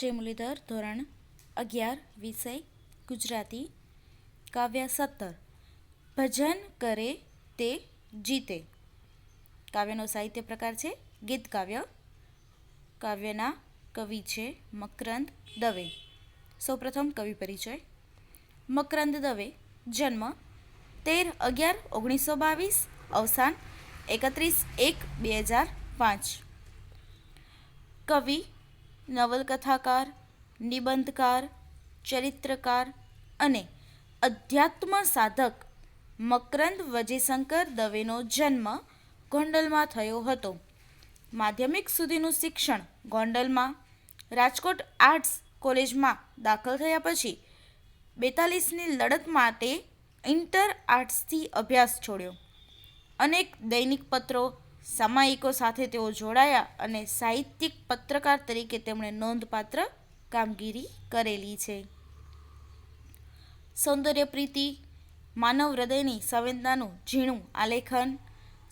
જે મુરલીધર ધોરણ 11 વિષય ગુજરાતી કાવ્ય 17 ભજન કરે તે જીતે. કાવ્યનો સાહિત્ય પ્રકાર છે ગીત કાવ્ય. કાવ્યના કવિ છે મકરંદ દવે. સૌપ્રથમ કવિ પરિચય. મકરંદ દવે જન્મ 13/11/1922, અવસાન 31/1/2005. કવિ, નવલકથાકાર, નિબંધકાર, ચરિત્રકાર અને અધ્યાત્મ સાધક મકરંદ વજેશંકર દવેનો જન્મ ગોંડલમાં થયો હતો. માધ્યમિક સુધીનું શિક્ષણ ગોંડલમાં, રાજકોટ આર્ટ્સ કોલેજમાં દાખલ થયા પછી 42ની લડત માટે ઇન્ટર આર્ટ્સથી અભ્યાસ છોડ્યો. અનેક દૈનિક પત્રો, સામાયિકો સાથે તેઓ જોડાયા અને સાહિત્યિક પત્રકાર તરીકે તેમણે નોંધપાત્ર કામગીરી કરેલી છે. સૌંદર્યપ્રીતિ, માનવ હૃદયની સંવેદનાનું ઝીણું આલેખન,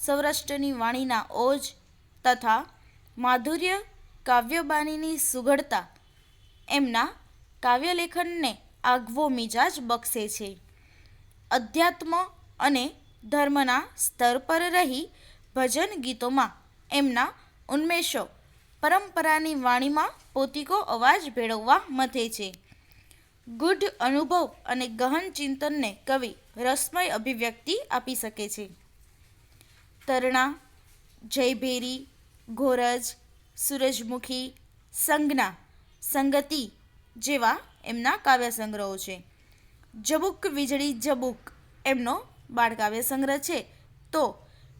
સૌરાષ્ટ્રની વાણીના ઓજ તથા માધુર્ય કાવ્યબાનીની સુઘડતા એમના કાવ્યલેખનને આગવો મિજાજ બક્ષે છે. અધ્યાત્મ અને ધર્મના સ્તર પર રહી ભજન ગીતોમાં એમના ઉન્મેષો પરંપરાની વાણીમાં પોતીકો અવાજ ભેળવવા મથે છે. ગૂઢ અનુભવ અને ગહન ચિંતનને કવિ રસમય અભિવ્યક્તિ આપી શકે છે. તરણા, જયભેરી, ઘોરજ, સૂરજમુખી, સંજ્ઞા, સંગતિ જેવા એમના કાવ્ય સંગ્રહો છે. જબુક વીજળી જબુક એમનો બાળકાવ્ય સંગ્રહ છે. તો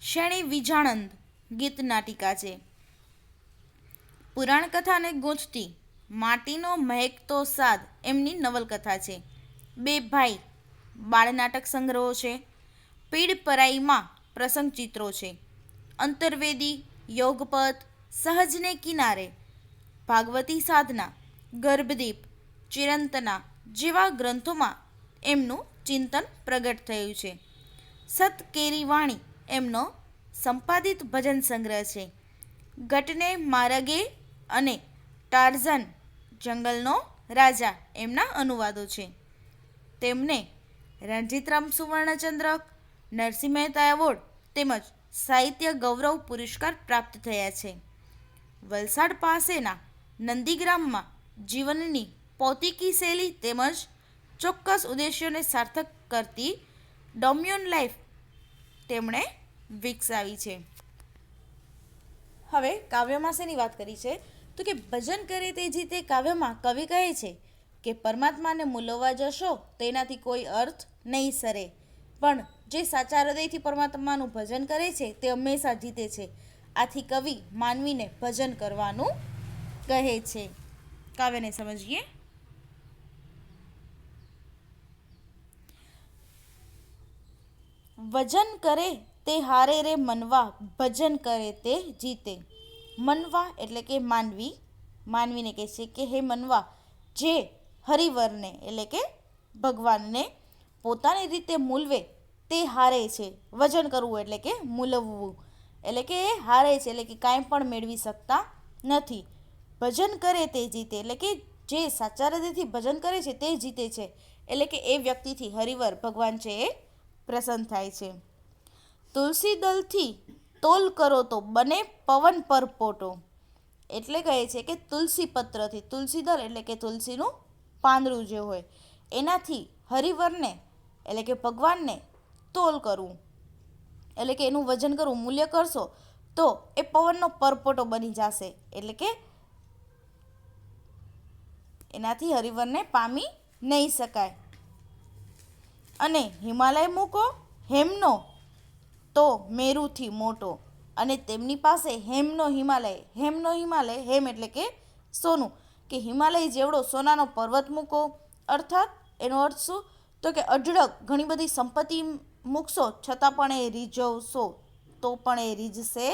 શેણી વિજાણંદ ગીત નાટિકા છે. પુરાણકથાને ગૂંથતી માટીનો મહેકતો સાદ એમની નવલકથા છે. બે ભાઈ બાળનાટક સંગ્રહો છે. પીડ પરાઈમાં પ્રસંગ ચિત્રો છે. અંતર્વેદી, યોગપથ, સહજને કિનારે, ભાગવતી સાધના, ગર્ભદીપ, ચિરંતના જેવા ગ્રંથોમાં એમનું ચિંતન પ્રગટ થયું છે. સત કેરી વાણી એમનો સંપાદિત ભજન સંગ્રહ છે. ગટને મારગે અને ટાર્ઝન જંગલનો રાજા એમના અનુવાદો છે. તેમને રણજીતરામ સુવર્ણચંદ્રક, નરસિંહ મહેતા એવોર્ડ તેમજ સાહિત્ય ગૌરવ પુરસ્કાર પ્રાપ્ત થયા છે. વલસાડ પાસેના નંદીગ્રામમાં જીવનની પૌતિકી શૈલી તેમજ ચોક્કસ ઉદ્દેશ્યોને સાર્થક કરતી ડોમ્યુન લાઈફ તેમણે વિકસાવી છે. હવે કાવ્યમાં શેની વાત કરી છે તો કે ભજન કરે તે જીતે કાવ્યમાં કવિ કહે છે કે પરમાત્માને મૂલવવા જશો તેનાથી કોઈ અર્થ નહીં સરે, પણ જે સાચા હૃદયથી પરમાત્માનું ભજન કરે છે તે હંમેશા જીતે છે. આથી કવિ માનવીને ભજન કરવાનું કહે છે. કાવ્યને સમજીએ. વજન કરે તે હારે રે મનવા, ભજન કરે તે જીતે. મનવા એટલે કે માનવી, માનવીને કહે છે કે હે મનવા, જે હરિવરને એટલે કે ભગવાનને પોતાની રીતે મૂલવે તે હારે છે. વજન કરવું એટલે કે મૂલવવું, એટલે કે એ હારે છે, એટલે કે કાંઈ પણ મેળવી શકતા નથી. ભજન કરે તે જીતે એટલે કે જે સાચા હૃદયથી ભજન કરે છે તે જીતે છે, એટલે કે એ વ્યક્તિથી હરિવર ભગવાન છે એ પ્રસન્ન થાય છે. તુલસી દલથી તોલ કરો તો બને પવન પર પોટો, એટલે કહે છે કે તુલસી પત્રથી, તુલસી દલ એટલે કે તુલસીનું પાંદડું જે હોય એનાથી હરિવરને એટલે કે ભગવાનને તોલ કરવું, એટલે કે એનું વજન કરવું, મૂલ્ય કરશો તો એ પવનનો પરપોટો બની જશે, એટલે કે એનાથી હરિવરને પામી નહીં શકાય. અને હિમાલય મૂકો હેમનો તો મેરુથી મોટો, અને તેમની પાસે હેમનો હિમાલય, હેમનો હિમાલય, હેમ એટલે કે સોનું, કે હિમાલય જેવડો સોનાનો પર્વત મૂકો, અર્થાત એનો અર્થ શું તો કે અઢળક ઘણી બધી સંપત્તિ મૂકશો છતાં પણ એ રીઝવશો તો પણ એ રીઝશે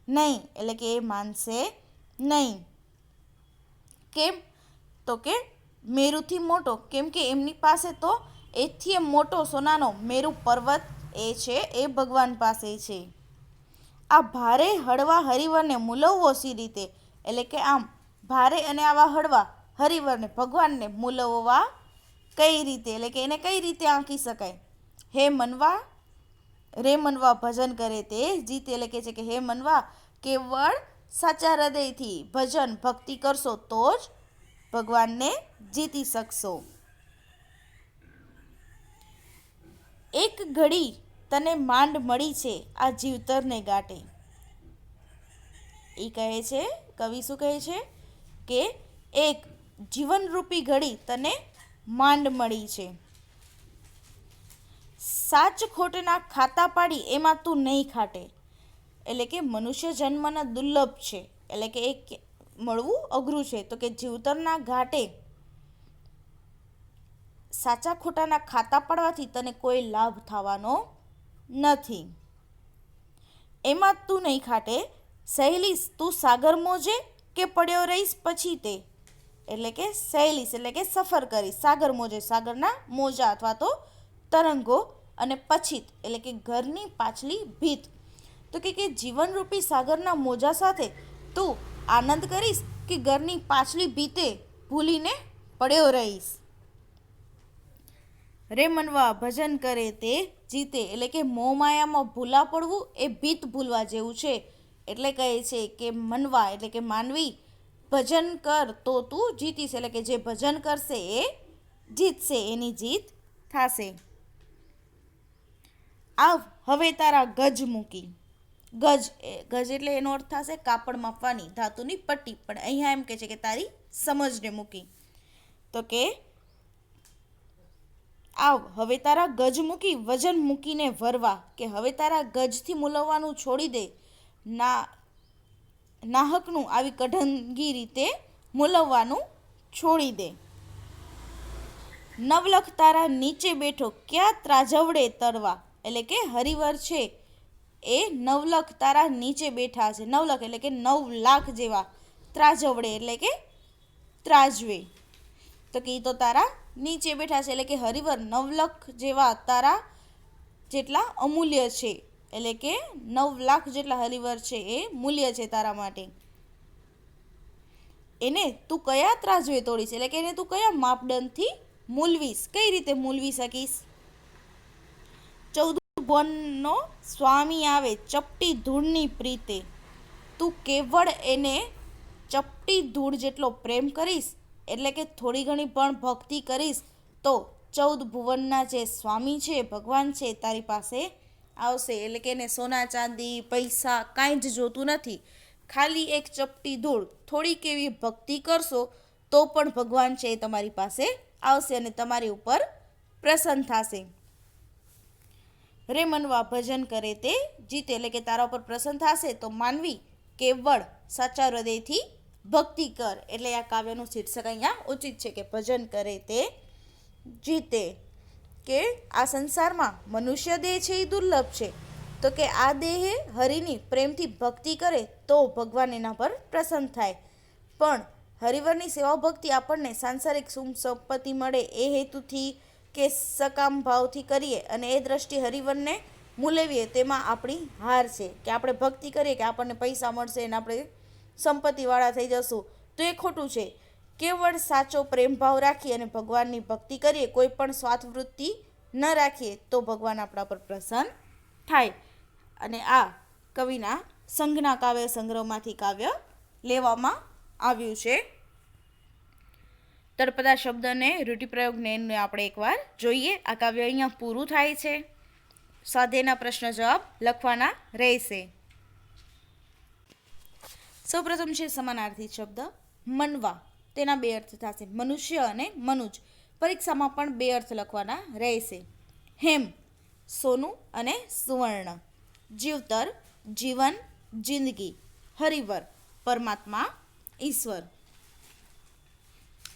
નહીં, એટલે કે એ માનશે નહીં. કેમ તો કે મેરુથી મોટો, કેમ કે એમની પાસે તો એથી મોટો સોનાનો મેરુ પર્વત એ છે એ ભગવાન પાસે છે. આ ભારે હળવા હરિવરને મૂલવવો સી રીતે, એટલે કે આમ ભારે અને આવા હળવા હરિવરને ભગવાનને મૂલવવા કઈ રીતે, એટલે કે એને કઈ રીતે આંકી શકાય? હે મનવા, રે મનવા ભજન કરે તે જીતે, એટલે કે છે કે હે મનવા, કેવળ સાચા હૃદયથી ભજન ભક્તિ કરશો તો જ ભગવાનને જીતી શકશો. એક ઘડી તને માંડ મળી છે આ જીવતરને ગાંઠે. એ કહે છે, કવિ શું કહે છે કે એક જીવનરૂપી ઘડી તને માંડ મળી છે, સાચ ખોટના ખાતા પાડી એમાં તું નહીં ખાટે. એટલે કે મનુષ્ય જન્મના દુર્લભ છે, એટલે કે એક મળવું અઘરું છે, તો કે જીવતરના ઘાટે સાચા ખોટાના ખાતા પાડવાથી તને કોઈ લાભ થવાનો નથી. એમાં તું નહીં ખાટે, સહેલીસ તું સાગર મોજે કે પડ્યો રહીશ પછી તે. એટલે કે સહેલીસ એટલે કે સફર કરીશ, સાગર મોજે સાગરના મોજા અથવા તો તરંગો, અને પછીત એટલે કે ઘરની પાછલી ભીત. તો કે જીવનરૂપી સાગરના મોજા સાથે તું આનંદ કરીશ કે ઘરની પાછલી ભીતે ભૂલીને પડ્યો રહીશ. રે મનવા ભજન કરે તે જીતે, એટલે કે મોહમાયામાં ભૂલા પડવું એ ભીત ભૂલવા જેવું છે. એટલે કહે છે કે મનવા એટલે કે માનવી, ભજન કર તો તું જીતીશ, એટલે કે જે ભજન કરશે એ જીતશે, એની જીત થશે. આવ હવે તારા ગજ મૂકી. ગજ એટલે એનો અર્થ થશે કાપડ માપવાની ધાતુની પટ્ટી, પણ અહીંયા એમ કહે છે કે તારી સમજને મૂકી. તો કે આવ હવે તારા ગજ મૂકી વજન મૂકીને ભરવા, કે હવે તારા ગજથી મૂલવવાનું છોડી દે, નાહકનું આવી કઢંગી રીતે મૂલવવાનું છોડી દે. નવલખ તારા નીચે બેઠો ક્યાં ત્રાજવડે તરવા, એટલે કે હરિવર છે એ નવલખ તારા નીચે બેઠા છે. નવલખ એટલે કે 9 લાખ જેવા, ત્રાજવડે એટલે કે ત્રાજવે, તો કે એ તો તારા નીચે બેઠા છે, એટલે કે હરિવર 9 લાખ જેવા તારા જેટલા અમૂલ્ય છે, એટલે કે 9 લાખ જેટલા હરિવર છે એ મૂલ્ય છે તારા માટે. એને તું કયા ત્રાજવે તોડીશ, એટલે કે એને તું કયા માપદંડથી મૂલવીશ, કઈ રીતે મૂલવી શકીશ? 14 ભુવનનો સ્વામી આવે ચપટી ધૂળની પ્રીતે, તું કેવળ એને ચપટી ધૂળ જેટલો પ્રેમ કરીશ, એટલે કે થોડી ઘણી પણ ભક્તિ કરીશ તો 14 ભુવનના જે સ્વામી છે, ભગવાન છે, તારી પાસે આવશે. એટલે કે એને સોના ચાંદી પૈસા કાંઈ જ જોતું નથી, ખાલી એક ચપટી ધૂળ, થોડીક એવી ભક્તિ કરશો તો પણ ભગવાન છે એ તમારી પાસે આવશે અને તમારી ઉપર પ્રસન્ન થશે. રે મનવા ભજન કરે તે જીતે, એટલે કે તારા ઉપર પ્રસન્ન થશે તો માનવી કેવળ સાચા હૃદયથી ભક્તિ કર. એટલે આ કાવ્યનું શીર્ષક અહીંયા ઉચિત છે કે ભજન કરે તે જીતે. કે આ સંસારમાં મનુષ્ય દેહ છે એ દુર્લભ છે, તો કે આ દેહે હરિની પ્રેમથી ભક્તિ કરે તો ભગવાન એના પર પ્રસન્ન થાય. પણ હરિવરની સેવા ભક્તિ આપણને સાંસારિક સુખ સંપત્તિ મળે એ હેતુથી કે સકામ ભાવથી કરીએ અને એ દ્રષ્ટિ હરિવરને મૂલવીએ તેમાં આપણી હાર છે. કે આપણે ભક્તિ કરીએ કે આપણને પૈસા મળશે અને આપણે સંપત્તિવાળા થઈ જશું, તો એ ખોટું છે. કેવળ સાચો પ્રેમભાવ રાખી અને ભગવાનની ભક્તિ કરીએ, કોઈ પણ સ્વાર્થવૃત્તિ ન રાખીએ તો ભગવાન આપણા પર પ્રસન્ન થાય. અને આ કવિના સંઘના કાવ્ય સંગ્રહમાંથી કાવ્ય લેવામાં આવ્યું છે. તળપદા શબ્દને રૂઢિપ્રયોગને આપણે એકવાર જોઈએ. આ કાવ્ય અહીંયા પૂરું થાય છે. સ્વાધ્યાયના પ્રશ્ન જવાબ લખવાના રહેશે. સૌપ્રથમ છે સમાનાર્થી શબ્દ મનવા, તેના 2 અર્થ થશે, મનુષ્ય અને મનુજ. પરીક્ષામાં પણ 2 અર્થ લખવાના રહેશે. હેમ સોનું અને સુવર્ણ, જીવતર જીવન જિંદગી, હરિવર પરમાત્મા ઈશ્વર.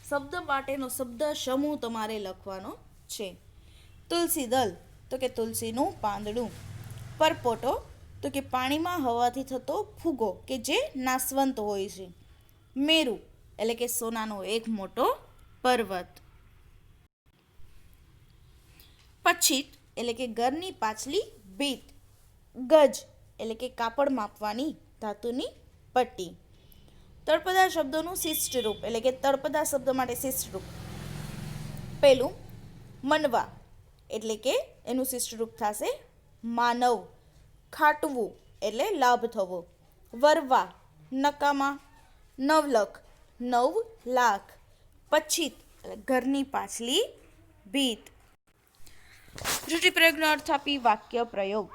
શબ્દ માટેનો શબ્દ સમૂહ તમારે લખવાનો છે. તુલસી દલ, તો કે તુલસીનું પાંદડું. પરપોટો, તો કે પાણીમાં હવાથી થતો ફૂગો કે જે નાશવંત હોય છે. મેરુ, એટલે કે સોનાનો એક મોટો પર્વત. પછીત, એટલે કે ઘરની પાછલી ભીત. ગજ, એટલે કે કાપડ માપવાની ધાતુની પટ્ટી. તળપદા શબ્દોનું શિષ્ટ રૂપ એટલે કે તળપદા શબ્દ માટે શિષ્ટ રૂપ. પહેલું મનવા એટલે કે એનું શિષ્ટ રૂપ થશે માનવ. ખાટવું એટલે લાભ થવો. વરવા નકામા. નવલખ 9 લાખ. પછીત એટલે ઘરની પાછલી ભીત. રૂઢિપ્રયોગનો અર્થ આપી વાક્ય પ્રયોગ.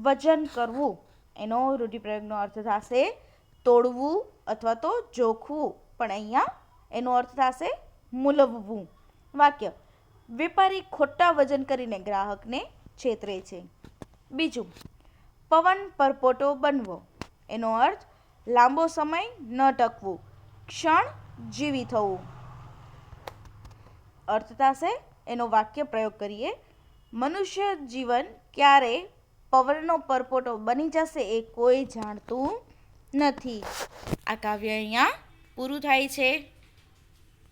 વજન કરવું એનો રૂઢિપ્રયોગનો અર્થ થશે તોડવું અથવા તો જોખવું, પણ અહીંયા એનો અર્થ થશે મૂલવવું. વાક્ય વેપારી ખોટા વજન કરીને ગ્રાહકને છેતરે છે. બીજું પવન પરપોટો બનવો એનો અર્થ લાંબો સમય ન ટકવું, ક્ષણ જીવી થવું. અર્થ થશે એનો વાક્ય પ્રયોગ કરીએ. મનુષ્ય જીવન ક્યારે પવનનો પરપોટો બની જશે એ કોઈ જાણતું નથી. આ કાવ્ય અહીંયા પૂરું થાય છે.